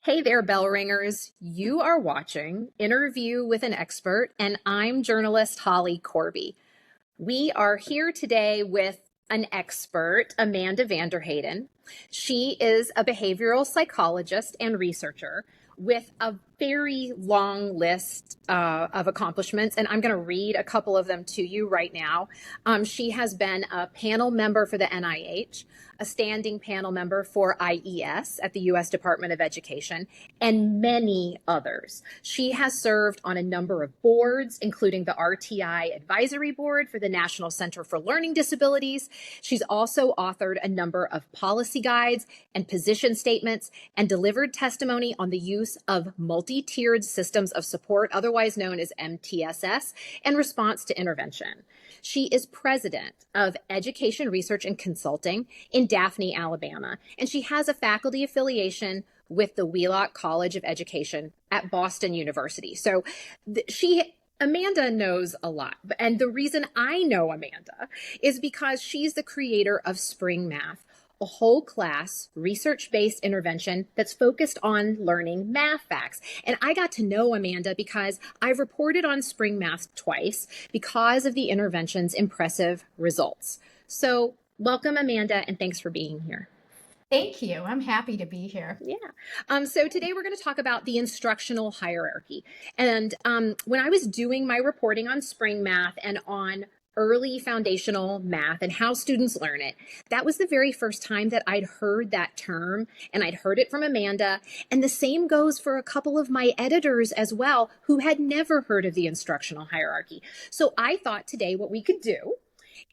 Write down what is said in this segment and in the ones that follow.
Hey there, bell ringers. You are watching Interview with an Expert, and I'm journalist Holly Corby. We are here today with an expert, Amanda VanDerHeyden. She is a behavioral psychologist and researcher with a very long list of accomplishments, and I'm going to read a couple of them to you right now. She has been a panel member for the NIH, a standing panel member for IES at the U.S. Department of Education, and many others. She has served on a number of boards, including the RTI Advisory Board for the National Center for Learning Disabilities. She's also authored a number of policy guides and position statements and delivered testimony on the use of multi-tiered systems of support, otherwise known as MTSS, and response to intervention. She is president of Education Research and Consulting in Daphne, Alabama, and she has a faculty affiliation with the Wheelock College of Education at Boston University. So Amanda knows a lot. And the reason I know Amanda is because she's the creator of Spring Math, a whole class research-based intervention that's focused on learning math facts. And I got to know Amanda because I've reported on Spring Math twice because of the intervention's impressive results. So welcome, Amanda, and thanks for being here. Thank you. I'm happy to be here. Yeah. So today we're going to talk about the instructional hierarchy. And when I was doing my reporting on Spring Math and on early foundational math and how students learn it, that was the very first time that I'd heard that term, and I'd heard it from Amanda. And the same goes for a couple of my editors as well, who had never heard of the instructional hierarchy. So I thought today what we could do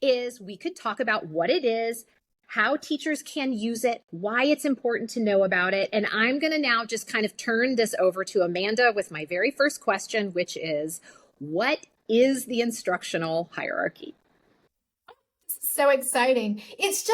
is we could talk about what it is, how teachers can use it, why it's important to know about it. And I'm going to now just kind of turn this over to Amanda with my very first question, which is, what is the instructional hierarchy? So exciting. It's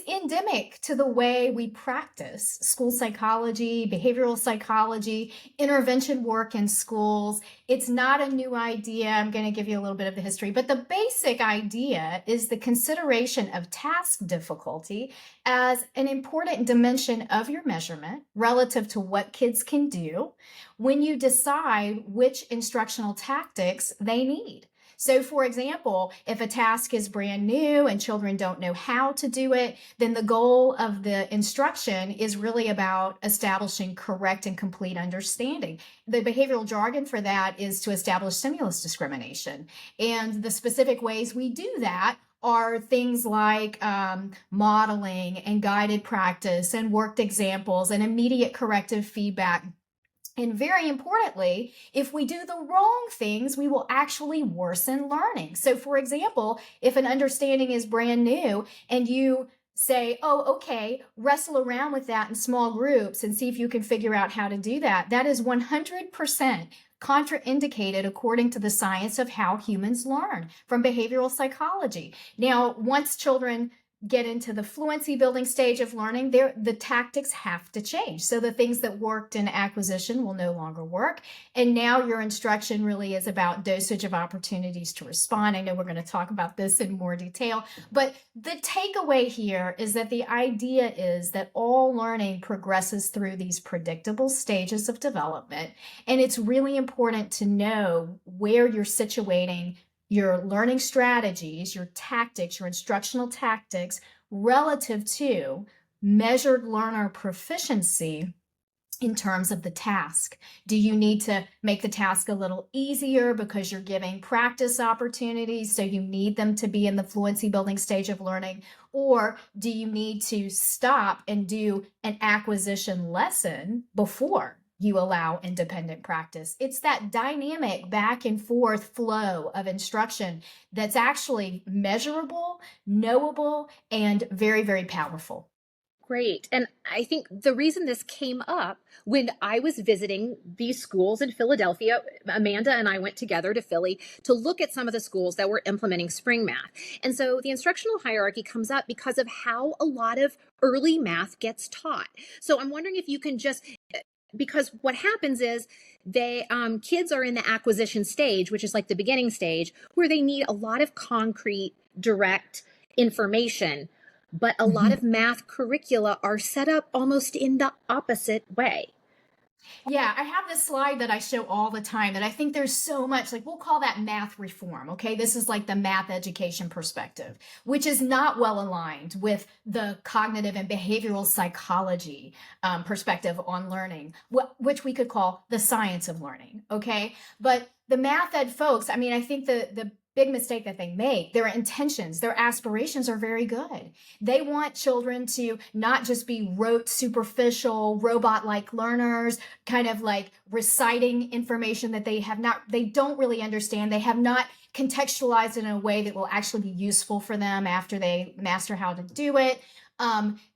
endemic to the way we practice school psychology, behavioral psychology, intervention work in schools. It's not a new idea. I'm going to give you a little bit of the history, but the basic idea is the consideration of task difficulty as an important dimension of your measurement relative to what kids can do when you decide which instructional tactics they need. So for example, if a task is brand new and children don't know how to do it, then the goal of the instruction is really about establishing correct and complete understanding. The behavioral jargon for that is to establish stimulus discrimination. And the specific ways we do that are things like modeling and guided practice and worked examples and immediate corrective feedback. And very importantly, if we do the wrong things, we will actually worsen learning. So for example, if an understanding is brand new and you say, oh, okay, wrestle around with that in small groups and see if you can figure out how to do that, that is 100% contraindicated according to the science of how humans learn from behavioral psychology. Now, once children get into the fluency building stage of learning, the tactics have to change. So the things that worked in acquisition will no longer work. And now your instruction really is about dosage of opportunities to respond. I know we're going to talk about this in more detail, but the takeaway here is that the idea is that all learning progresses through these predictable stages of development. And it's really important to know where you're situating your learning strategies, your tactics, your instructional tactics relative to measured learner proficiency in terms of the task. Do you need to make the task a little easier because you're giving practice opportunities, so you need them to be in the fluency building stage of learning? Or do you need to stop and do an acquisition lesson before you allow independent practice? It's that dynamic back and forth flow of instruction that's actually measurable, knowable, and very, very powerful. Great. And I think the reason this came up when I was visiting these schools in Philadelphia, Amanda and I went together to Philly to look at some of the schools that were implementing Spring Math. And so the instructional hierarchy comes up because of how a lot of early math gets taught. So I'm wondering if you can just, because what happens is kids are in the acquisition stage, which is like the beginning stage, where they need a lot of concrete, direct information. But a lot of math curricula are set up almost in the opposite way. Yeah, I have this slide that I show all the time that I think there's so much, like we'll call that math reform. Okay. This is like the math education perspective, which is not well aligned with the cognitive and behavioral psychology perspective on learning, which we could call the science of learning. Okay. But the math ed folks, I mean, I think the big mistake that they make, their intentions, their aspirations are very good. They want children to not just be rote, superficial, robot like learners, kind of like reciting information that they don't really understand. They have not contextualized it in a way that will actually be useful for them after they master how to do it.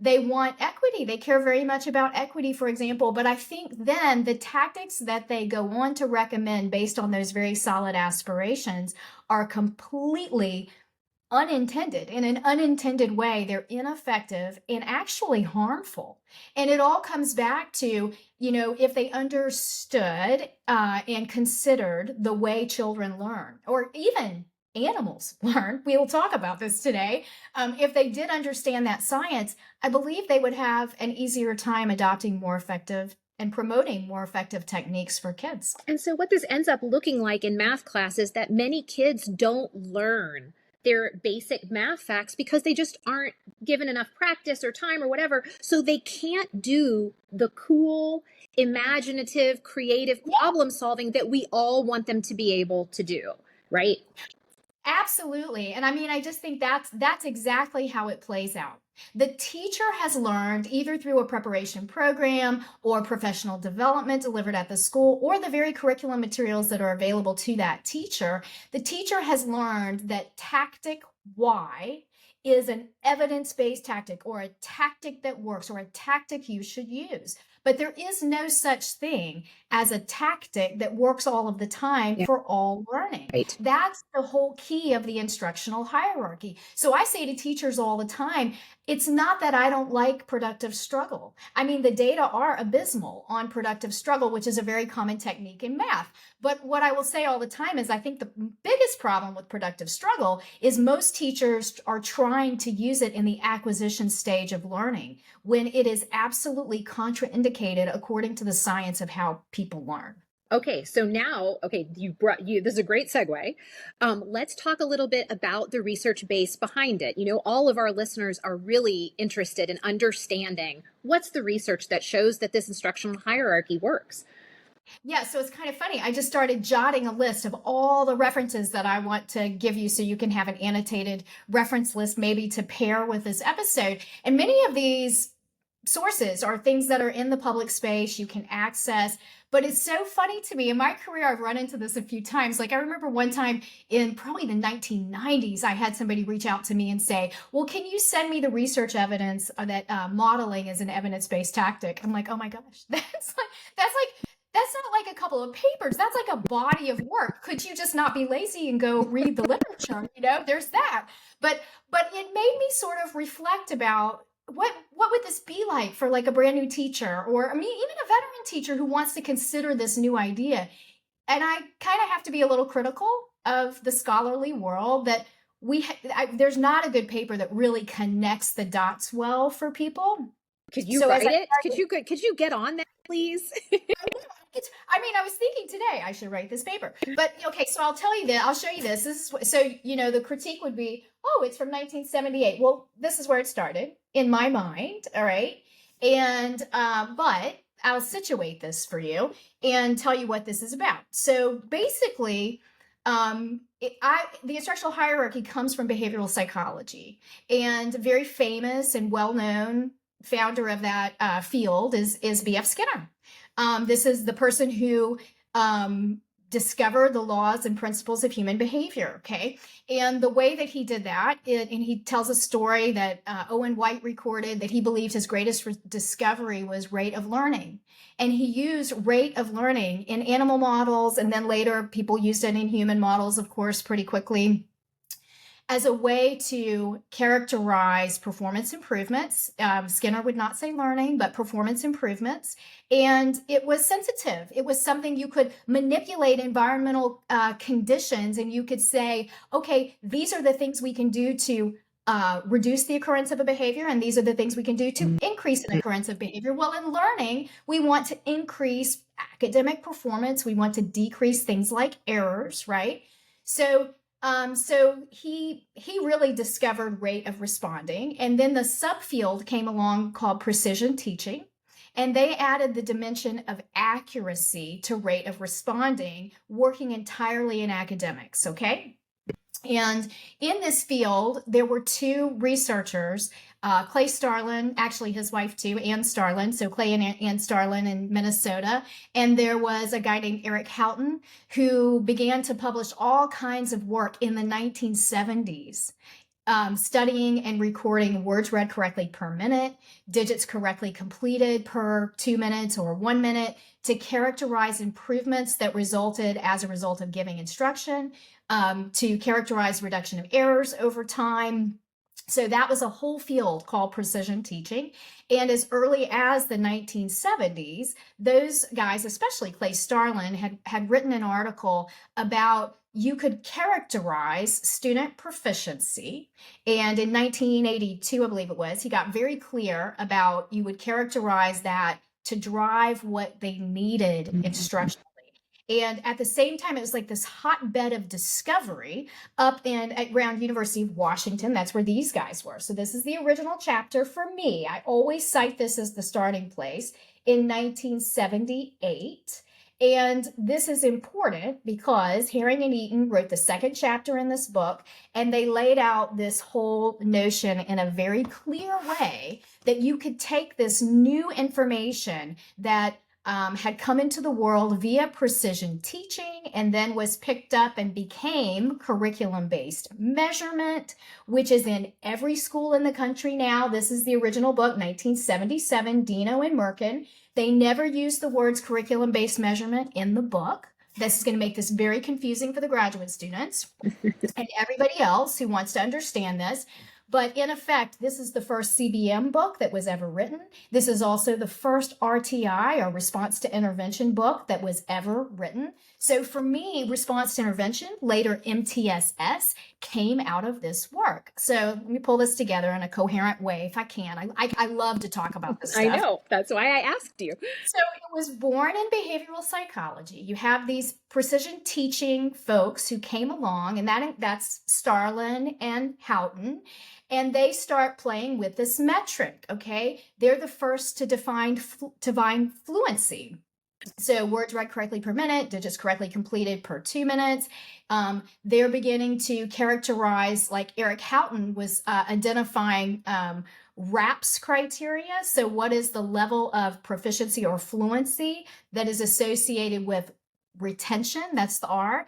They want equity. They care very much about equity, for example. But I think then the tactics that they go on to recommend based on those very solid aspirations are completely unintended. In an unintended way, they're ineffective and actually harmful. And it all comes back to, if they understood and considered the way children learn, or even animals learn, we will talk about this today. If they did understand that science, I believe they would have an easier time adopting more effective and promoting more effective techniques for kids. And so what this ends up looking like in math class is that many kids don't learn their basic math facts because they just aren't given enough practice or time or whatever. So they can't do the cool, imaginative, creative problem solving that we all want them to be able to do, right? Absolutely. And I mean, I just think that's exactly how it plays out. The teacher has learned either through a preparation program or professional development delivered at the school or the very curriculum materials that are available to that teacher. The teacher has learned that tactic Y is an evidence-based tactic or a tactic that works or a tactic you should use. But there is no such thing as a tactic that works all of the time for all learning. Right. That's the whole key of the instructional hierarchy. So I say to teachers all the time, it's not that I don't like productive struggle. I mean, the data are abysmal on productive struggle, which is a very common technique in math. But what I will say all the time is I think the biggest problem with productive struggle is most teachers are trying to use it in the acquisition stage of learning when it is absolutely contraindicated according to the science of how people learn. Okay, so now, this is a great segue. Let's talk a little bit about the research base behind it. All of our listeners are really interested in understanding what's the research that shows that this instructional hierarchy works. Yeah, so it's kind of funny. I just started jotting a list of all the references that I want to give you so you can have an annotated reference list maybe to pair with this episode. And many of these sources are things that are in the public space you can access. But it's so funny to me. In my career, I've run into this a few times. Like I remember one time in probably the 1990s, I had somebody reach out to me and say, well, can you send me the research evidence that modeling is an evidence-based tactic? I'm like, oh my gosh, that's not like a couple of papers. That's like a body of work. Could you just not be lazy and go read the literature? There's that. But it made me sort of reflect about what would this be like for like a brand new teacher, or I mean, even a veteran teacher who wants to consider this new idea. And I kind of have to be a little critical of the scholarly world that there's not a good paper that really connects the dots well for people. Could you write it? Could you get on that, please? I was thinking today I should write this paper. But okay, so I'll tell you that. I'll show you this. The critique would be, oh, it's from 1978. Well, this is where it started in my mind. All right. And, but I'll situate this for you and tell you what this is about. So basically, the instructional hierarchy comes from behavioral psychology, and very famous and well-known founder of that field is B.F. Skinner. This is the person who discovered the laws and principles of human behavior. Okay. And the way that he did that, and he tells a story that Owen White recorded that he believed his greatest discovery was rate of learning. And he used rate of learning in animal models. And then later people used it in human models, of course, pretty quickly, as a way to characterize performance improvements. Skinner would not say learning, but performance improvements. And it was sensitive. It was something you could manipulate environmental conditions, and you could say, okay, these are the things we can do to reduce the occurrence of a behavior, and these are the things we can do to increase an occurrence of behavior. Well, in learning, we want to increase academic performance. We want to decrease things like errors, right? So he really discovered rate of responding, and then the subfield came along called precision teaching, and they added the dimension of accuracy to rate of responding, working entirely in academics. Okay. And in this field, there were two researchers, Clay Starlin, actually his wife too, Ann Starlin. So Clay and Ann Starlin in Minnesota. And there was a guy named Eric Houghton who began to publish all kinds of work in the 1970s. Studying and recording words read correctly per minute, digits correctly completed per 2 minutes or 1 minute, to characterize improvements that resulted as a result of giving instruction, to characterize reduction of errors over time. So that was a whole field called precision teaching. And as early as the 1970s, those guys, especially Clay Starlin, had written an article about you could characterize student proficiency. And in 1982, I believe it was, he got very clear about you would characterize that to drive what they needed instructionally. And at the same time, it was like this hotbed of discovery up around University of Washington. That's where these guys were. So this is the original chapter for me. I always cite this as the starting place in 1978. And this is important because Herring and Eaton wrote the second chapter in this book, and they laid out this whole notion in a very clear way that you could take this new information that had come into the world via precision teaching and then was picked up and became curriculum-based measurement, which is in every school in the country now. This is the original book, 1977, Dino and Merkin. They never used the words curriculum-based measurement in the book. This is going to make this very confusing for the graduate students and everybody else who wants to understand this. But in effect, this is the first CBM book that was ever written. This is also the first RTI, or response to intervention book, that was ever written. So for me, response to intervention, later MTSS, came out of this work. So let me pull this together in a coherent way if I can. I love to talk about this stuff. I know. That's why I asked you. So it was born in behavioral psychology. You have these precision teaching folks who came along, and that's Starlin and Houghton. And they start playing with this metric, okay? They're the first to define fluency. So words read correctly per minute, digits correctly completed per 2 minutes. They're beginning to characterize, like Eric Houghton was identifying RAPS criteria. So what is the level of proficiency or fluency that is associated with retention, that's the R,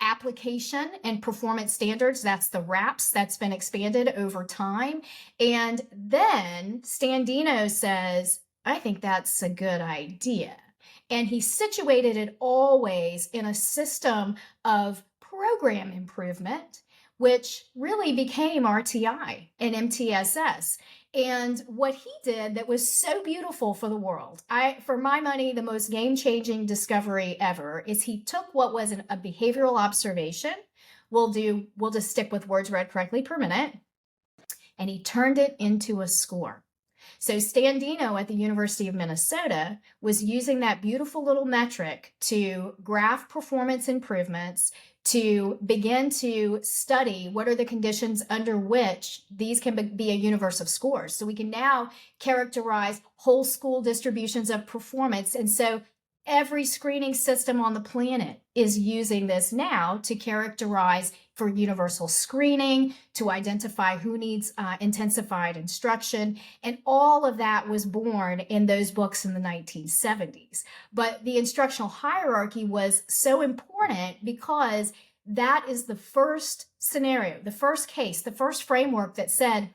application and performance standards, that's the RAPS, that's been expanded over time. And then Standino says, I think that's a good idea. And he situated it always in a system of program improvement, which really became RTI and MTSS. And what he did that was so beautiful for the world, for my money, the most game-changing discovery ever, is he took what was a behavioral observation. We'll just stick with words read correctly per minute, and he turned it into a score. So Standino at the University of Minnesota was using that beautiful little metric to graph performance improvements, to begin to study what are the conditions under which these can be a universe of scores. So we can now characterize whole school distributions of performance. And so every screening system on the planet is using this now to characterize for universal screening, to identify who needs intensified instruction. And all of that was born in those books in the 1970s. But the instructional hierarchy was so important because that is the first scenario, the first case, the first framework that said,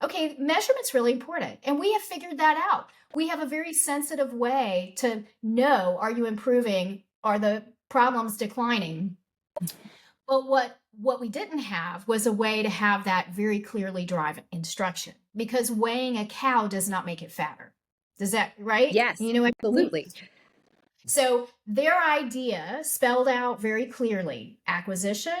okay, measurement's really important. And we have figured that out. We have a very sensitive way to know, are you improving? Are the problems declining? But what we didn't have was a way to have that very clearly drive instruction, because weighing a cow does not make it fatter. Does that, right? Yes, you know what absolutely. I mean? So their idea spelled out very clearly acquisition,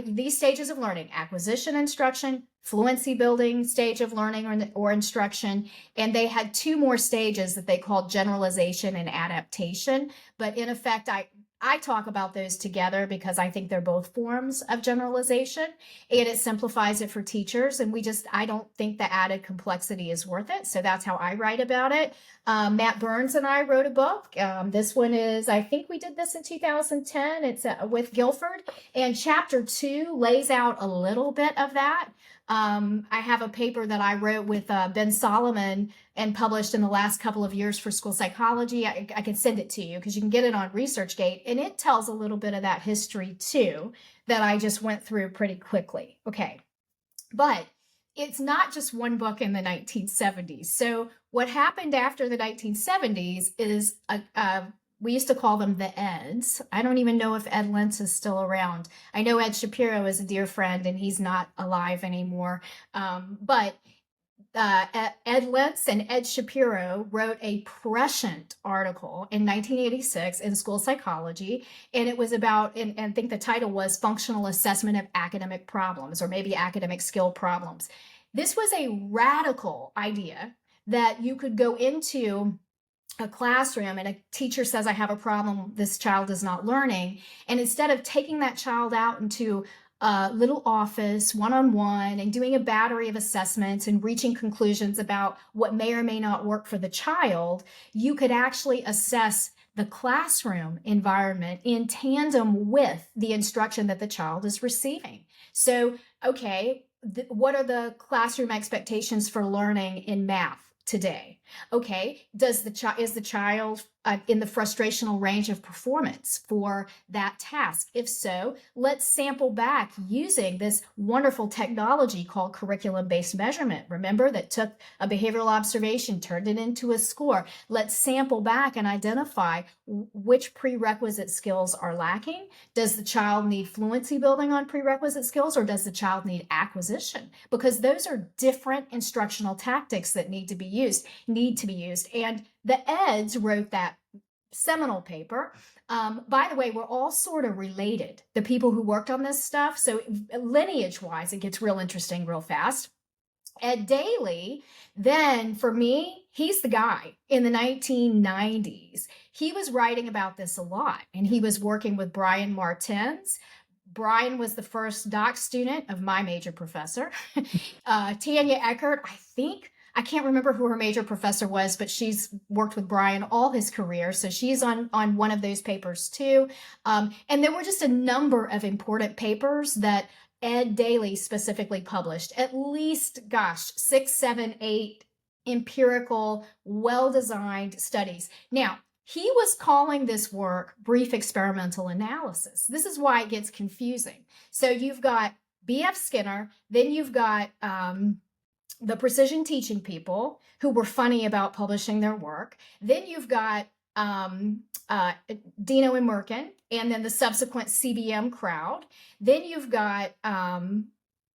these stages of learning: acquisition instruction, fluency building stage of learning or instruction. And they had two more stages that they called generalization and adaptation. But in effect, I talk about those together because I think they're both forms of generalization, and it simplifies it for teachers. And I don't think the added complexity is worth it. So that's how I write about it. Matt Burns and I wrote a book. This one is, I think we did this in 2010. It's with Guilford. And chapter 2 lays out a little bit of that. I have a paper that I wrote with Ben Solomon and published in the last couple of years for school psychology. I can send it to you because you can get it on ResearchGate, and it tells a little bit of that history too that I just went through pretty quickly. Okay, but it's not just one book in the 1970s. So what happened after the 1970s is we used to call them the Eds. I don't even know if Ed Lentz is still around. I know Ed Shapiro is a dear friend, and he's not alive anymore. But Ed Lentz and Ed Shapiro wrote a prescient article in 1986 in School Psychology, and it was about, and I think the title was Functional Assessment of Academic Problems, or maybe Academic Skill Problems. This was a radical idea that you could go into a classroom and a teacher says, I have a problem, this child is not learning. And instead of taking that child out into a little office one-on-one and doing a battery of assessments and reaching conclusions about what may or may not work for the child, you could actually assess the classroom environment in tandem with the instruction that the child is receiving. So, okay, what are the classroom expectations for learning in math today? Okay, is the child in the frustrational range of performance for that task? If so, let's sample back using this wonderful technology called curriculum-based measurement. Remember, that took a behavioral observation, turned it into a score. Let's sample back and identify which prerequisite skills are lacking. Does the child need fluency building on prerequisite skills, or does the child need acquisition? Because those are different instructional tactics that need to be used. And the Eds wrote that seminal paper. By the way, we're all sort of related, the people who worked on this stuff. So lineage-wise, it gets real interesting real fast. Ed Daly, then for me, he's the guy in the 1990s. He was writing about this a lot, and he was working with Brian Martens. Brian was the first doc student of my major professor. Tanya Eckert, I can't remember who her major professor was, but she's worked with Brian all his career. So she's on one of those papers too. And there were just a number of important papers that Ed Daly specifically published, at least, 6, 7, 8 empirical, well-designed studies. Now, he was calling this work brief experimental analysis. This is why it gets confusing. So you've got B.F. Skinner, then you've got the precision teaching people who were funny about publishing their work. Then you've got Dino and Merkin, and then the subsequent CBM crowd. Then you've got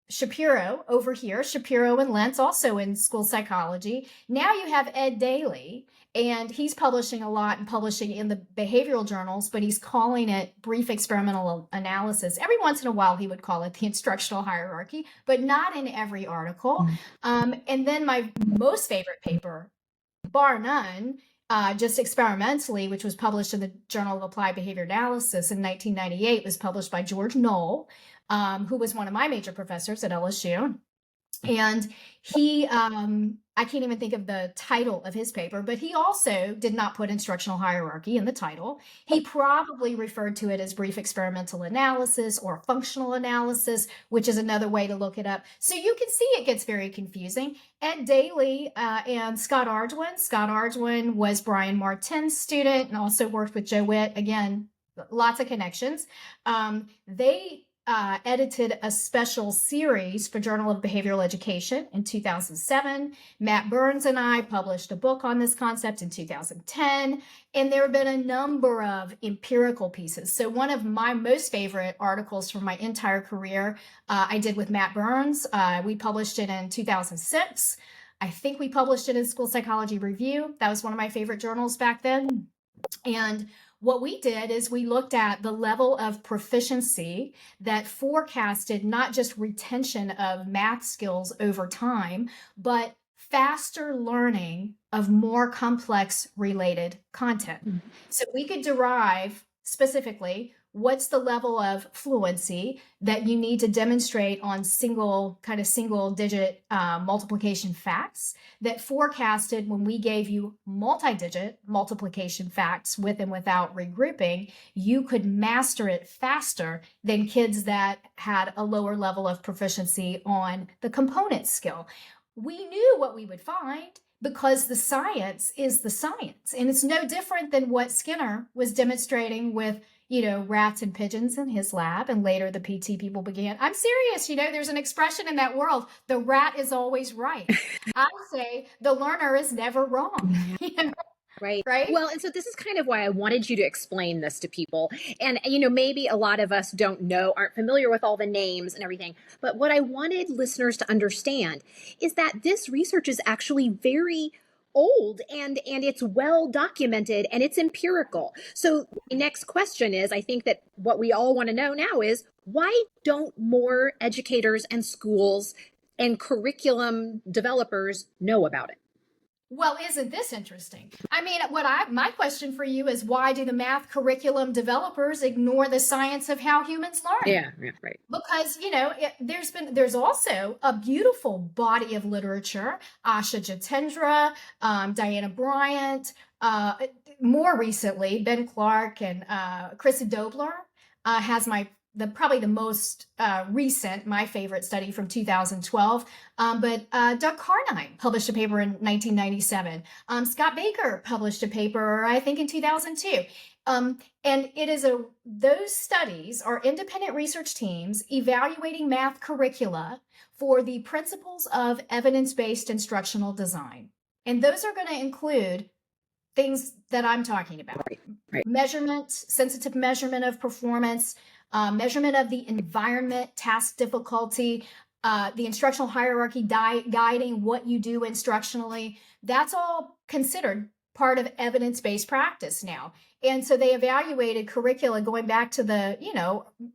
Shapiro over here, Shapiro and Lentz, also in school psychology. Now you have Ed Daly, and he's publishing a lot and publishing in the behavioral journals, but he's calling it brief experimental analysis. Every once in a while, he would call it the instructional hierarchy, but not in every article. And then my most favorite paper, bar none, just experimentally, which was published in the Journal of Applied Behavior Analysis in 1998, was published by George Knoll, who was one of my major professors at LSU. And he, I can't even think of the title of his paper, but he also did not put instructional hierarchy in the title. He probably referred to it as brief experimental analysis or functional analysis, which is another way to look it up. So you can see it gets very confusing. Ed Daly and Scott Arduin. Scott Arduin was Brian Martin's student and also worked with Joe Witt. Again, lots of connections. They edited a special series for Journal of Behavioral Education in 2007. Matt Burns and I published a book on this concept in 2010, and there have been a number of empirical pieces. So one of my most favorite articles from my entire career I did with Matt Burns. We published it in 2006. I think we published it in School Psychology Review. That was one of my favorite journals back then. And what we did is we looked at the level of proficiency that forecasted not just retention of math skills over time, but faster learning of more complex related content. Mm-hmm. So we could derive specifically what's the level of fluency that you need to demonstrate on single digit multiplication facts that forecasted when we gave you multi-digit multiplication facts with and without regrouping, you could master it faster than kids that had a lower level of proficiency on the component skill. We knew what we would find because the science is the science. And it's no different than what Skinner was demonstrating with rats and pigeons in his lab, and later the PT people began. I'm serious, there's an expression in that world, the rat is always right. I say the learner is never wrong. Right. Right? Well, and so this is kind of why I wanted you to explain this to people. And, maybe a lot of us don't know, aren't familiar with all the names and everything. But what I wanted listeners to understand is that this research is actually very old and it's well documented and it's empirical. So the next question is, I think that what we all want to know now is, why don't more educators and schools and curriculum developers know about it? Well, isn't this interesting? I mean, my question for you is, why do the math curriculum developers ignore the science of how humans learn? Yeah, right. Because, there's also a beautiful body of literature, Asha Jitendra, Diana Bryant, more recently, Ben Clark and Chrissy Dobler has probably the most recent, my favorite study from 2012. But Doug Carnine published a paper in 1997. Scott Baker published a paper, I think, in 2002. And it is those studies are independent research teams evaluating math curricula for the principles of evidence-based instructional design. And those are going to include things that I'm talking about. Right. Measurement, sensitive measurement of performance, measurement of the environment, task difficulty, the instructional hierarchy guiding what you do instructionally. That's all considered part of evidence-based practice now. And so they evaluated curricula going back to the,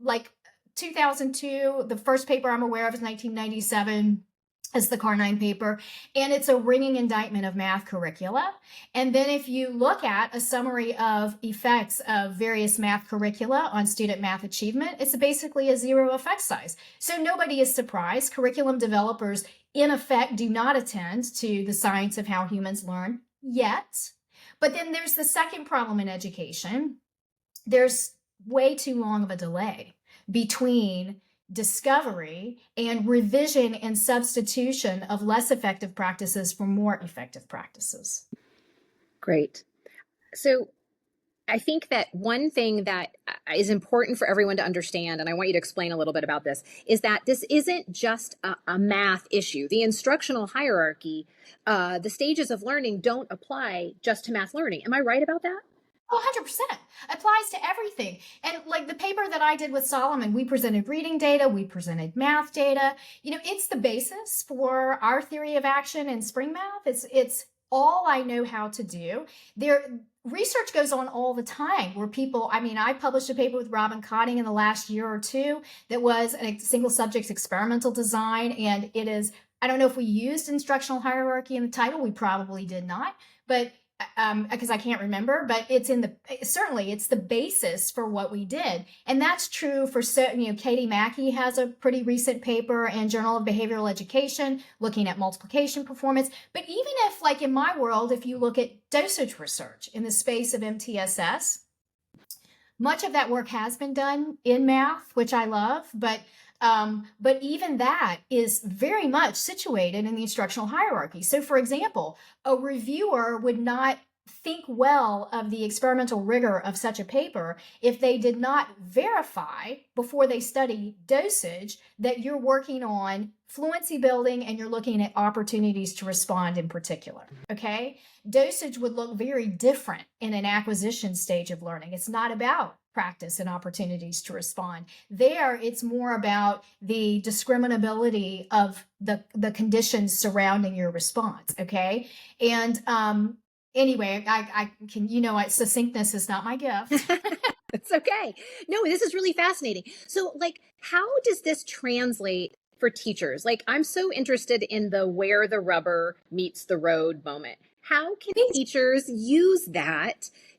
like 2002. The first paper I'm aware of is 1997. As the Carnine paper, and it's a ringing indictment of math curricula. And then if you look at a summary of effects of various math curricula on student math achievement, it's basically a zero effect size. So nobody is surprised. Curriculum developers, in effect, do not attend to the science of how humans learn yet. But then there's the second problem in education. There's way too long of a delay between discovery and revision and substitution of less effective practices for more effective practices. Great. So I think that one thing that is important for everyone to understand, and I want you to explain a little bit about this, is that this isn't just a math issue. The instructional hierarchy, the stages of learning don't apply just to math learning. Am I right about that? Oh, 100%. Applies to everything. And like the paper that I did with Solomon, we presented reading data, we presented math data. It's the basis for our theory of action in spring math. It's all I know how to do. Research goes on all the time where I published a paper with Robin Cotting in the last year or two that was a single subject experimental design. And it is, I don't know if we used instructional hierarchy in the title. We probably did not, but because I can't remember, but certainly it's the basis for what we did. And that's true for, Katie Mackey has a pretty recent paper in Journal of Behavioral Education looking at multiplication performance. But even if, like in my world, if you look at dosage research in the space of MTSS, much of that work has been done in math, which I love, but even that is very much situated in the instructional hierarchy. So, for example, a reviewer would not think well of the experimental rigor of such a paper if they did not verify before they study dosage that you're working on fluency building and you're looking at opportunities to respond in particular. Okay? Dosage would look very different in an acquisition stage of learning. It's not about practice and opportunities to respond. There, it's more about the discriminability of the conditions surrounding your response, okay? And Anyway, I can, succinctness is not my gift. It's okay. No, this is really fascinating. So, like, how does this translate for teachers? Like, I'm so interested in the where the rubber meets the road moment. How can teachers use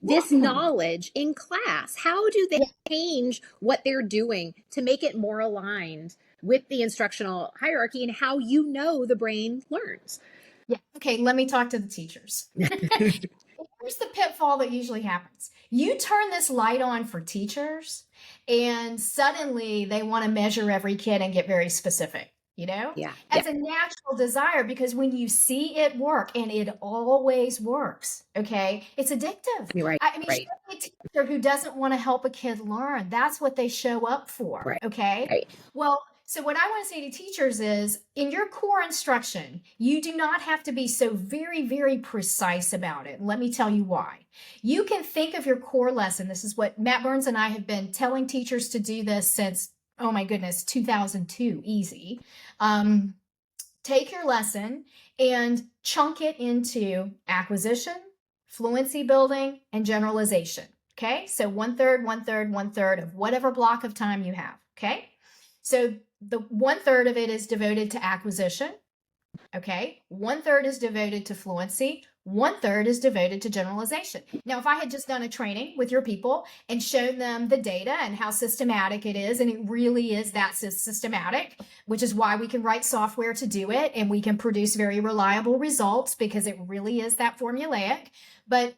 this knowledge in class? How do they change what they're doing to make it more aligned with the instructional hierarchy and how the brain learns? Yeah. Okay, let me talk to the teachers. Here's the pitfall that usually happens. You turn this light on for teachers, and suddenly they want to measure every kid and get very specific, Yeah. as a natural desire, because when you see it work, and it always works, okay, it's addictive. You're right. I mean, Right. show me a teacher who doesn't want to help a kid learn. That's what they show up for, Right. okay? Right. Well, so what I want to say to teachers is, in your core instruction, you do not have to be so very, very precise about it. Let me tell you why. You can think of your core lesson. This is what Matt Burns and I have been telling teachers to do this since, oh my goodness, 2002, easy. Take your lesson and chunk it into acquisition, fluency building, and generalization. Okay, so 1/3, 1/3, 1/3 of whatever block of time you have. Okay, so the 1/3 of it is devoted to acquisition. Okay, 1/3 is devoted to fluency. 1/3 is devoted to generalization. Now, if I had just done a training with your people and shown them the data and how systematic it is, and it really is that systematic, which is why we can write software to do it, and we can produce very reliable results because it really is that formulaic. But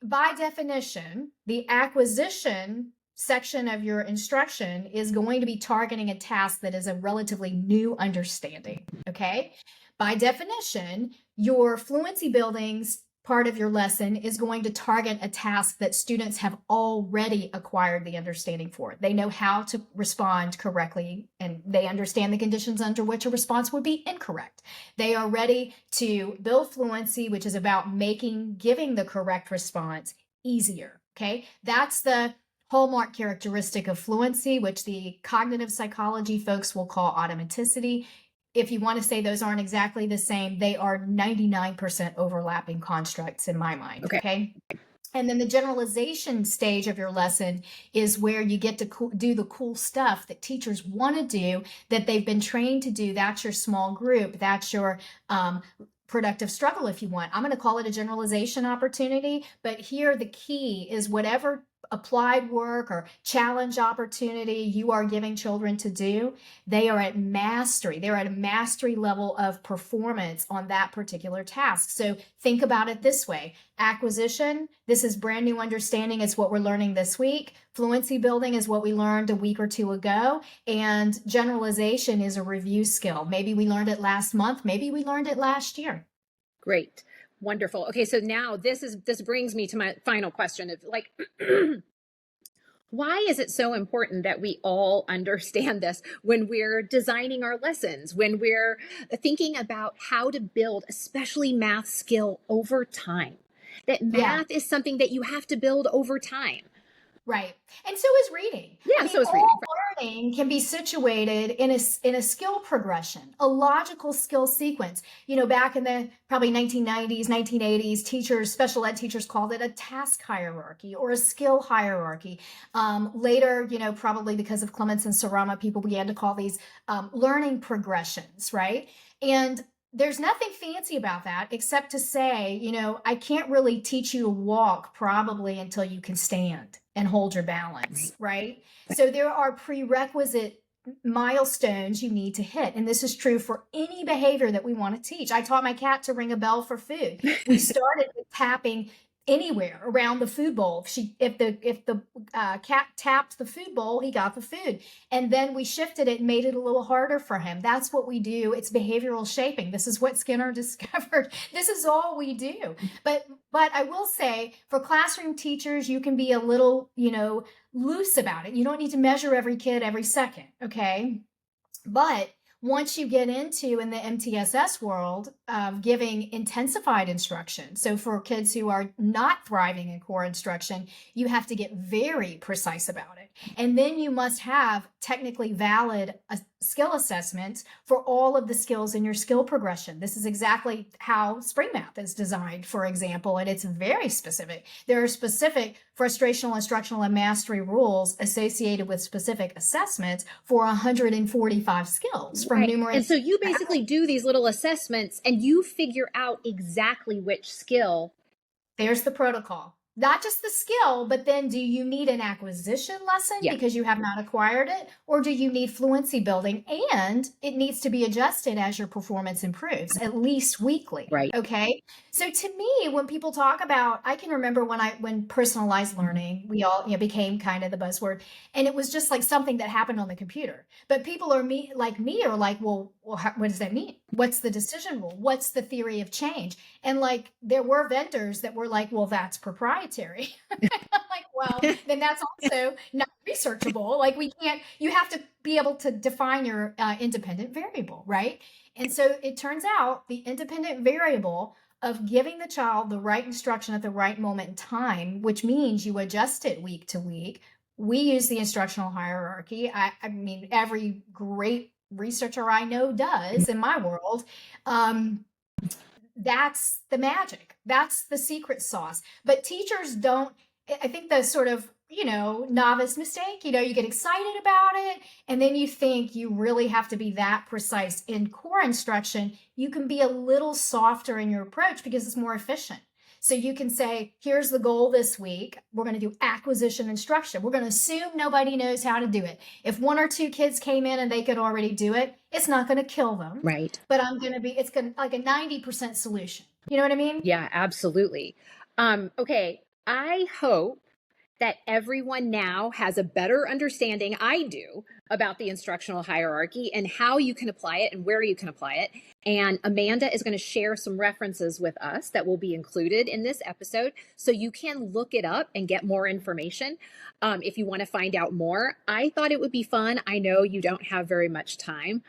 by definition, the acquisition section of your instruction is going to be targeting a task that is a relatively new understanding, okay? By definition, your fluency buildings part of your lesson is going to target a task that students have already acquired the understanding for. They know how to respond correctly, and they understand the conditions under which a response would be incorrect. They are ready to build fluency, which is about giving the correct response easier, okay? That's the hallmark characteristic of fluency, which the cognitive psychology folks will call automaticity. If you want to say those aren't exactly the same, they are 99% overlapping constructs in my mind, okay? And then the generalization stage of your lesson is where you get to do the cool stuff that teachers want to do, that they've been trained to do. That's your small group. That's your productive struggle, if you want. I'm going to call it a generalization opportunity, but here the key is whatever applied work or challenge opportunity you are giving children to do, they are at mastery. They're at a mastery level of performance on that particular task. So think about it this way. Acquisition, this is brand new understanding. It's what we're learning this week. Fluency building is what we learned a week or two ago. And generalization is a review skill. Maybe we learned it last month. Maybe we learned it last year. Great. Wonderful. Okay, so now this brings me to my final question of like, why is it so important that we all understand this when we're designing our lessons, when we're thinking about how to build, especially math skill over time? That math is something that you have to build over time. Right. And so is reading. Yeah, so is reading. All learning can be situated in a skill progression, a logical skill sequence. Back in the probably 1990s, 1980s, teachers, special ed teachers called it a task hierarchy or a skill hierarchy. Later, probably because of Clements and Sarama, people began to call these learning progressions, right? And there's nothing fancy about that except to say, I can't really teach you to walk probably until you can stand and hold your balance, right? So there are prerequisite milestones you need to hit. And this is true for any behavior that we want to teach. I taught my cat to ring a bell for food. We started with tapping anywhere around the food bowl. If the cat tapped the food bowl, he got the food. And then we shifted it and made it a little harder for him. That's what we do. It's behavioral shaping. This is what Skinner discovered. This is all we do. But I will say, for classroom teachers, you can be a little, loose about it. You don't need to measure every kid every second, okay? But Once you get into in the MTSS world of giving intensified instruction, so for kids who are not thriving in core instruction, you have to get very precise about it. And then you must have technically valid skill assessments for all of the skills in your skill progression. This is exactly how Spring Math is designed, for example, and it's very specific. There are specific frustrational, instructional, and mastery rules associated with specific assessments for 145 skills from numerous. And so you basically do these little assessments and you figure out exactly which skill. There's the protocol. Not just the skill, but then do you need an acquisition lesson because you have not acquired it? Or do you need fluency building? And it needs to be adjusted as your performance improves, at least weekly. Right. Okay. So to me, when people talk about, I can remember when personalized learning, we all became kind of the buzzword, and it was just like something that happened on the computer. But people are like me are like, well, what does that mean? What's the decision rule? What's the theory of change? And like, there were vendors that were like, well, that's proprietary. I'm like, well, then that's also not researchable. Like you have to be able to define your independent variable, right? And so it turns out the independent variable of giving the child the right instruction at the right moment in time, which means you adjust it week to week. We use the instructional hierarchy. I mean, every great researcher I know does in my world. That's the magic. That's the secret sauce. But teachers don't, I think the sort of, novice mistake, you get excited about it. And then you think you really have to be that precise in core instruction. You can be a little softer in your approach because it's more efficient. So you can say, here's the goal this week. We're going to do acquisition instruction. We're going to assume nobody knows how to do it. If one or two kids came in and they could already do it, it's not going to kill them. Right. But it's going to like a 90% solution. You know what I mean? Yeah, absolutely. Okay. I hope that everyone now has a better understanding, I do, about the instructional hierarchy and how you can apply it and where you can apply it. And Amanda is going to share some references with us that will be included in this episode, so you can look it up and get more information if you want to find out more. I thought it would be fun. I know you don't have very much time.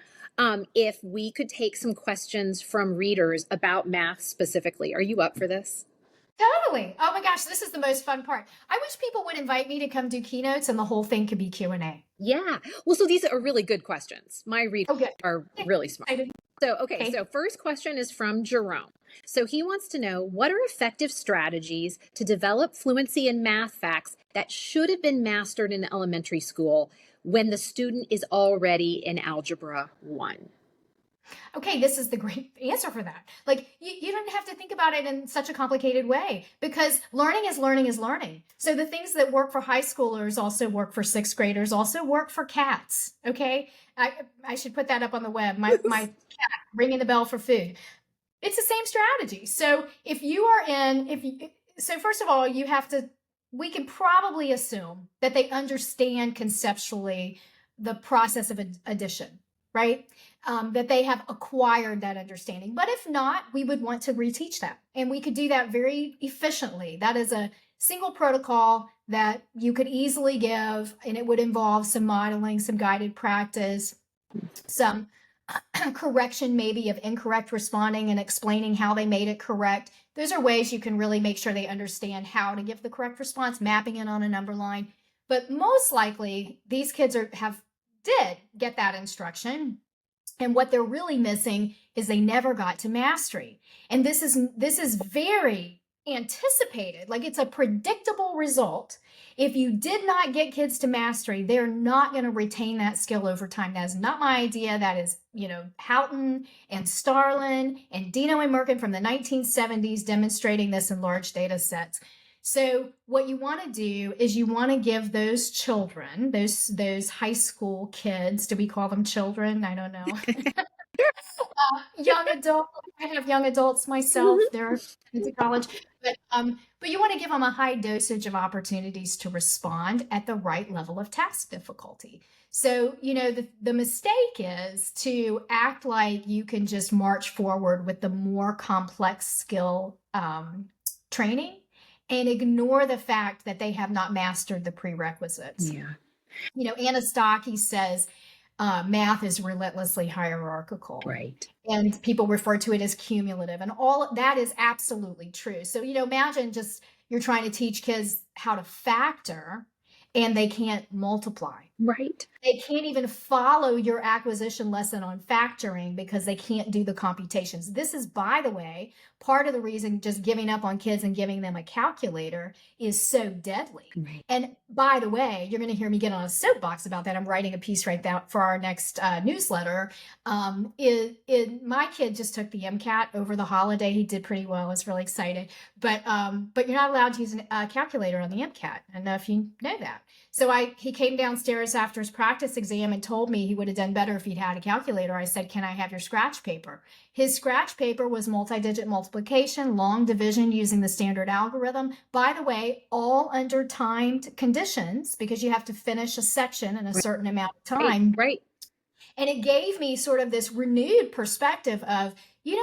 If we could take some questions from readers about math specifically. Are you up for this? Totally. Oh my gosh, this is the most fun part. I wish people would invite me to come do keynotes and the whole thing could be Q&A. Yeah. Well, so these are really good questions. My readers are really smart. So first question is from Jerome. So he wants to know, what are effective strategies to develop fluency in math facts that should have been mastered in elementary school when the student is already in Algebra 1? Okay, this is the great answer for that. Like, you don't have to think about it in such a complicated way, because learning is learning is learning. So the things that work for high schoolers also work for sixth graders, also work for cats. Okay, I should put that up on the web. My cat ringing the bell for food. It's the same strategy. So so first of all, we can probably assume that they understand conceptually the process of addition, right? That they have acquired that understanding. But if not, we would want to reteach that. And we could do that very efficiently. That is a single protocol that you could easily give, and it would involve some modeling, some guided practice, some correction maybe of incorrect responding and explaining how they made it correct. Those are ways you can really make sure they understand how to give the correct response, mapping it on a number line. But most likely, these kids did get that instruction. And what they're really missing is they never got to mastery. And this is very anticipated. Like, it's a predictable result. If you did not get kids to mastery, they're not going to retain that skill over time. That is not my idea. That is, Houghton and Starlin and Dino and Merkin from the 1970s demonstrating this in large data sets. So what you want to do is you want to give those children, those high school kids, do we call them children? I don't know. Young adults. I have young adults myself. They're into college. But you want to give them a high dosage of opportunities to respond at the right level of task difficulty. So, the mistake is to act like you can just march forward with the more complex skill training and ignore the fact that they have not mastered the prerequisites. Yeah. Anna Stockey says, math is relentlessly hierarchical. Right. And people refer to it as cumulative, and all that is absolutely true. So, imagine just you're trying to teach kids how to factor and they can't multiply. Right. They can't even follow your acquisition lesson on factoring because they can't do the computations. This is, by the way, part of the reason just giving up on kids and giving them a calculator is so deadly. Right. And by the way, you're going to hear me get on a soapbox about that. I'm writing a piece right now for our next newsletter. My kid just took the MCAT over the holiday. He did pretty well. I was really excited. But you're not allowed to use a calculator on the MCAT. I don't know if you know that. So he came downstairs after his practice exam and told me he would have done better if he'd had a calculator. I said, "Can I have your scratch paper?" His scratch paper was multi-digit multiplication, long division using the standard algorithm. By the way, all under timed conditions because you have to finish a section in a certain amount of time. Right. And it gave me sort of this renewed perspective of,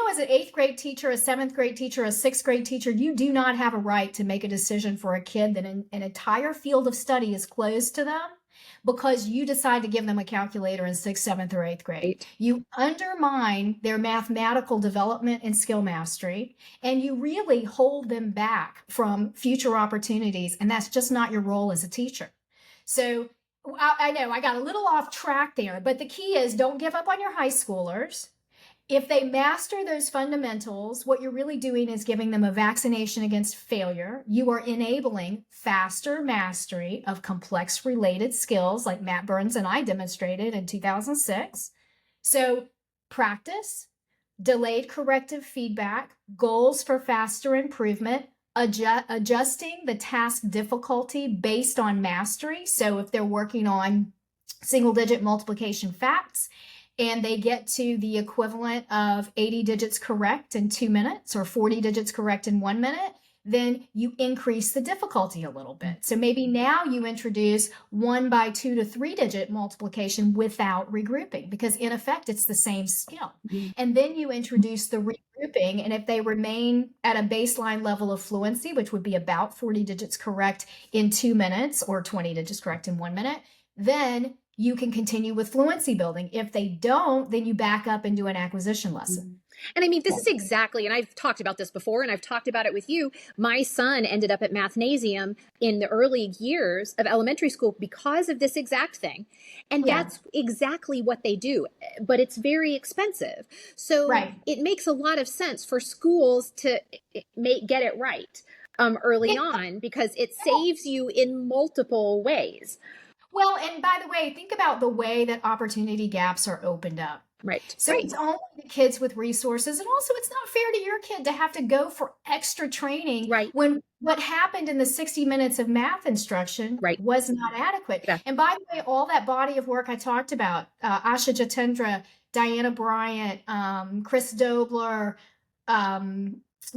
as an 8th grade teacher, a 7th grade teacher, a 6th grade teacher, you do not have a right to make a decision for a kid that an entire field of study is closed to them because you decide to give them a calculator in 6th, 7th, or 8th grade. Right. You undermine their mathematical development and skill mastery, and you really hold them back from future opportunities, and that's just not your role as a teacher. So I know I got a little off track there, but the key is don't give up on your high schoolers. If they master those fundamentals, what you're really doing is giving them a vaccination against failure. You are enabling faster mastery of complex related skills like Matt Burns and I demonstrated in 2006. So practice, delayed corrective feedback, goals for faster improvement, adjusting the task difficulty based on mastery. So if they're working on single digit multiplication facts and they get to the equivalent of 80 digits correct in 2 minutes or 40 digits correct in 1 minute, then you increase the difficulty a little bit. So maybe now you introduce 1 by 2 to 3 digit multiplication without regrouping, because in effect, it's the same skill. Mm-hmm. And then you introduce the regrouping. And if they remain at a baseline level of fluency, which would be about 40 digits correct in 2 minutes or 20 digits correct in 1 minute, then you can continue with fluency building. If they don't, then you back up and do an acquisition lesson. And I mean, this is exactly, and I've talked about this before, and I've talked about it with you. My son ended up at Mathnasium in the early years of elementary school because of this exact thing. And that's exactly what they do, but it's very expensive. So it makes a lot of sense for schools to get it right early on, because it saves you in multiple ways. Well, and by the way, think about the way that opportunity gaps are opened up. Right. So it's only the kids with resources. And also it's not fair to your kid to have to go for extra training when what happened in the 60 minutes of math instruction was not adequate. Yeah. And by the way, all that body of work I talked about, Asha Jatendra, Diana Bryant, Chris Dobler,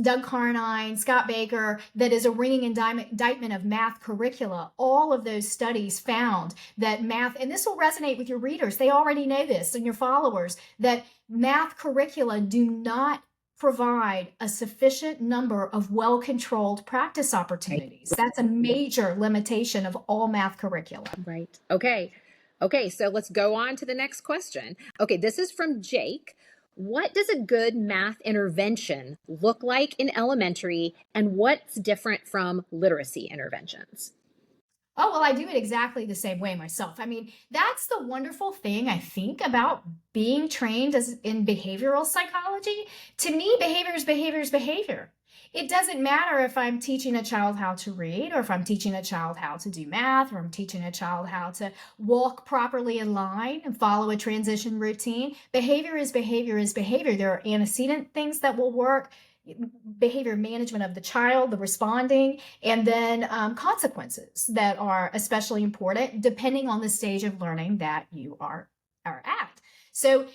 Doug Carnine, Scott Baker, that is a ringing indictment of math curricula. All of those studies found that math, and this will resonate with your readers, they already know this, and your followers, that math curricula do not provide a sufficient number of well-controlled practice opportunities. That's a major limitation of all math curricula. Right. Okay, so let's go on to the next question. Okay, this is from Jake. What does a good math intervention look like in elementary, and what's different from literacy interventions? Oh, well, I do it exactly the same way myself. I mean, that's the wonderful thing, I think, about being trained in behavioral psychology. To me, behavior is behavior is behavior. It doesn't matter if I'm teaching a child how to read, or if I'm teaching a child how to do math, or I'm teaching a child how to walk properly in line and follow a transition routine. Behavior is behavior is behavior. There are antecedent things that will work, behavior management of the child, the responding, and then consequences that are especially important depending on the stage of learning that you are at. So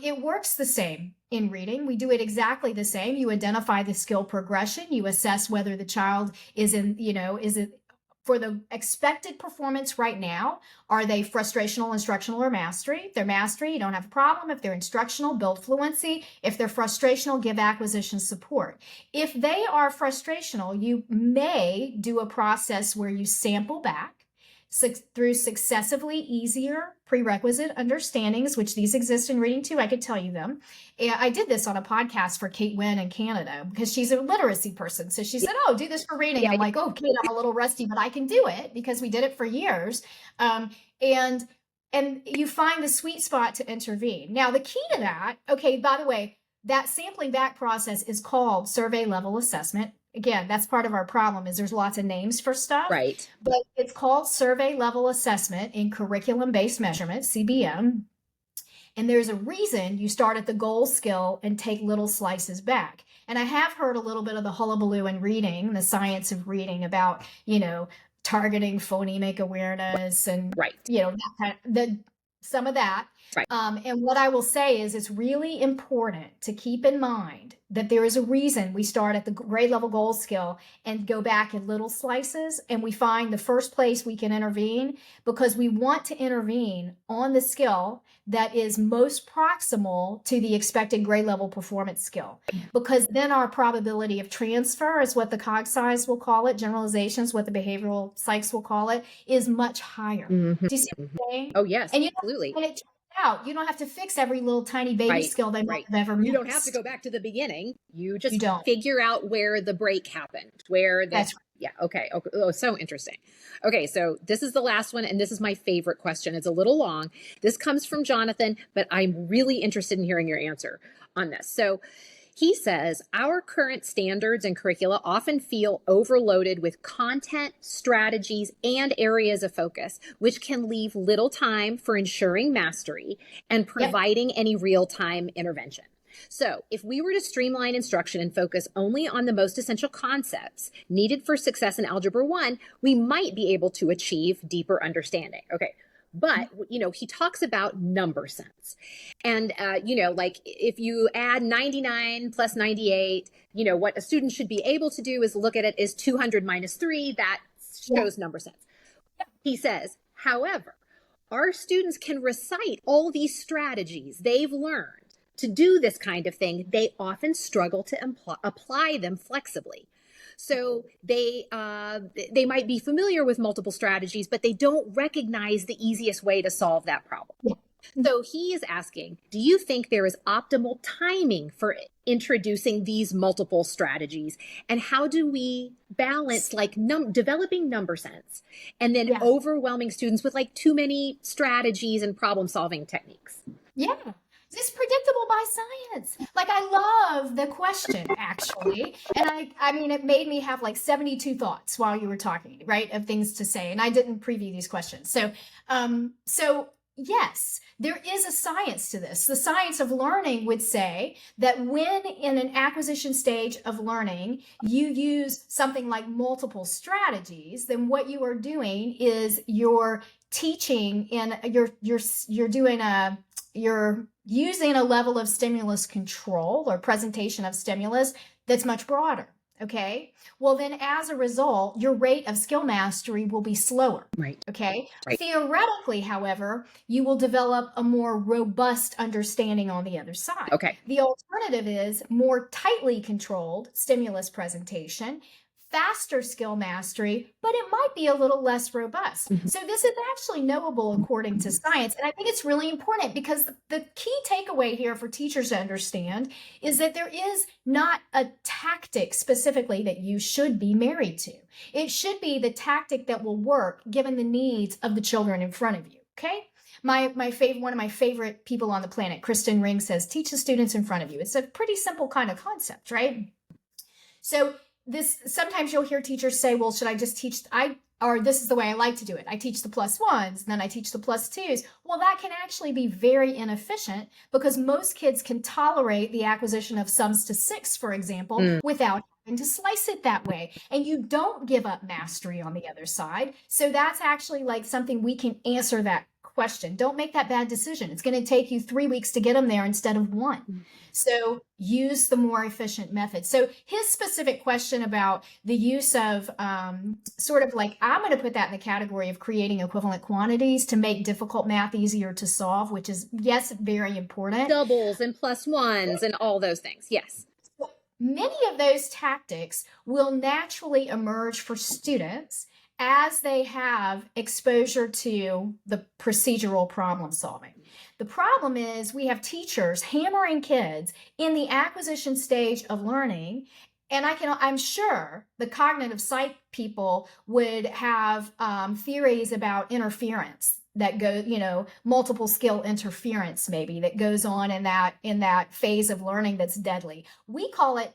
it works the same in reading. We do it exactly the same. You identify the skill progression. You assess whether the child is is it for the expected performance right now? Are they frustrational, instructional, or mastery? If they're mastery, you don't have a problem. If they're instructional, build fluency. If they're frustrational, give acquisition support. If they are frustrational, you may do a process where you sample back, through successively easier prerequisite understandings, which these exist in reading too. I could tell you them. And I did this on a podcast for Kate Wynn in Canada because she's a literacy person. So she said, oh, do this for reading. I'm like, oh, Kate, I'm a little rusty, but I can do it because we did it for years. And you find the sweet spot to intervene. Now, the key to that, okay, by the way, that sampling back process is called survey level assessment. Again, that's part of our problem is there's lots of names for stuff. Right. But it's called survey level assessment in curriculum-based measurement, CBM. And there's a reason you start at the goal skill and take little slices back. And I have heard a little bit of the hullabaloo in reading, the science of reading about, targeting phonemic awareness and, some of that. Right. And what I will say is it's really important to keep in mind that there is a reason we start at the grade level goal skill and go back in little slices. And we find the first place we can intervene because we want to intervene on the skill that is most proximal to the expected grade level performance skill, because then our probability of transfer is what the cog size will call it. Generalizations, what the behavioral psychs will call it, is much higher. Mm-hmm. Do you see what I'm saying? Oh, yes, and absolutely. And it out. You don't have to fix every little tiny baby skill they might have ever missed. You don't have to go back to the beginning. You just don't figure out where the break happened, where that's right. Yeah. Okay. Oh, so interesting. Okay. So this is the last one. And this is my favorite question. It's a little long. This comes from Jonathan, but I'm really interested in hearing your answer on this. So he says, our current standards and curricula often feel overloaded with content, strategies, and areas of focus, which can leave little time for ensuring mastery and providing any real-time intervention. So if we were to streamline instruction and focus only on the most essential concepts needed for success in Algebra 1, we might be able to achieve deeper understanding. Okay. But, he talks about number sense. And, like if you add 99 plus 98, what a student should be able to do is look at it as 200 minus 3. That shows number sense. He says, however, our students can recite all these strategies they've learned to do this kind of thing. They often struggle to apply them flexibly. So they might be familiar with multiple strategies, but they don't recognize the easiest way to solve that problem. So he is asking, do you think there is optimal timing for introducing these multiple strategies? And how do we balance developing number sense and then overwhelming students with too many strategies and problem solving techniques? Yeah. It's predictable by science. I love the question, actually. And I mean, it made me have 72 thoughts while you were talking, right, of things to say. And I didn't preview these questions. So yes, there is a science to this. The science of learning would say that when in an acquisition stage of learning, you use something like multiple strategies, then what you are doing is you're teaching you're using a level of stimulus control or presentation of stimulus that's much broader. Okay. Well, then as a result, your rate of skill mastery will be slower. Right. Okay. Right. Theoretically, however, you will develop a more robust understanding on the other side. Okay. The alternative is more tightly controlled stimulus presentation, faster skill mastery, but it might be a little less robust. Mm-hmm. So this is actually knowable according to science. And I think it's really important because the key takeaway here for teachers to understand is that there is not a tactic specifically that you should be married to. It should be the tactic that will work given the needs of the children in front of you. Okay. One of my favorite people on the planet, Kristen Ring, says, teach the students in front of you. It's a pretty simple kind of concept, right? So sometimes you'll hear teachers say, well, should I just teach, or this is the way I like to do it. I teach the plus ones, and then I teach the plus twos. Well, that can actually be very inefficient because most kids can tolerate the acquisition of sums to 6, for example, without having to slice it that way. And you don't give up mastery on the other side. So that's actually something we can answer that question. Don't make that bad decision. It's going to take you 3 weeks to get them there instead of 1. So use the more efficient method. So his specific question about the use of I'm going to put that in the category of creating equivalent quantities to make difficult math easier to solve, which is, yes, very important. Doubles and plus ones and all those things. Yes. Many of those tactics will naturally emerge for students as they have exposure to the procedural problem solving. The problem is we have teachers hammering kids in the acquisition stage of learning. And I'm sure the cognitive psych people would have theories about interference that go, multiple skill interference maybe that goes on in that phase of learning that's deadly. We call it,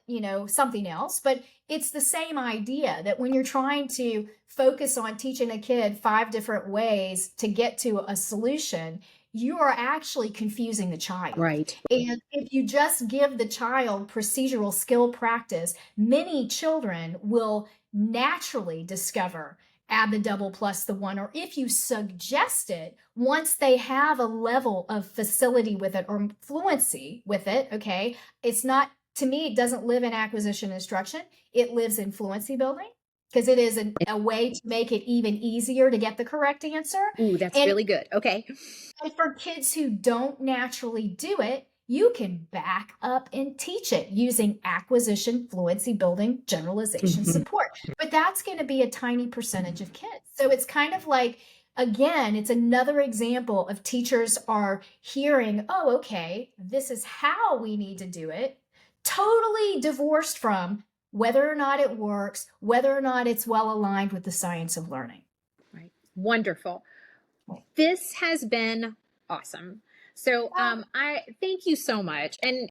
something else, but it's the same idea that when you're trying to focus on teaching a kid 5 different ways to get to a solution, you are actually confusing the child. Right. And if you just give the child procedural skill practice, many children will naturally discover add the double plus the one, or if you suggest it, once they have a level of facility with it or fluency with it, okay, it's not, to me, it doesn't live in acquisition instruction. It lives in fluency building because it is a way to make it even easier to get the correct answer. Ooh, that's And really good. Okay. and for kids who don't naturally do it, you can back up and teach it using acquisition, fluency building, generalization support. But that's going to be a tiny percentage of kids. So it's kind of like, again, it's another example of teachers are hearing, oh, okay, this is how we need to do it, totally divorced from whether or not it works, whether or not it's well aligned with the science of learning. Right. Wonderful. This has been awesome. So I thank you so much. And,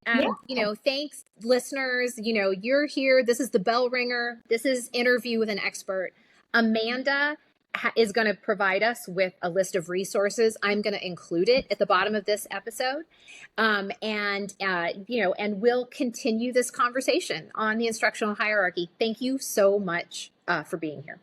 thanks listeners, you're here. This is the bell ringer. This is Interview with an Expert. Amanda is going to provide us with a list of resources. I'm going to include it at the bottom of this episode. And we'll continue this conversation on the instructional hierarchy. Thank you so much for being here.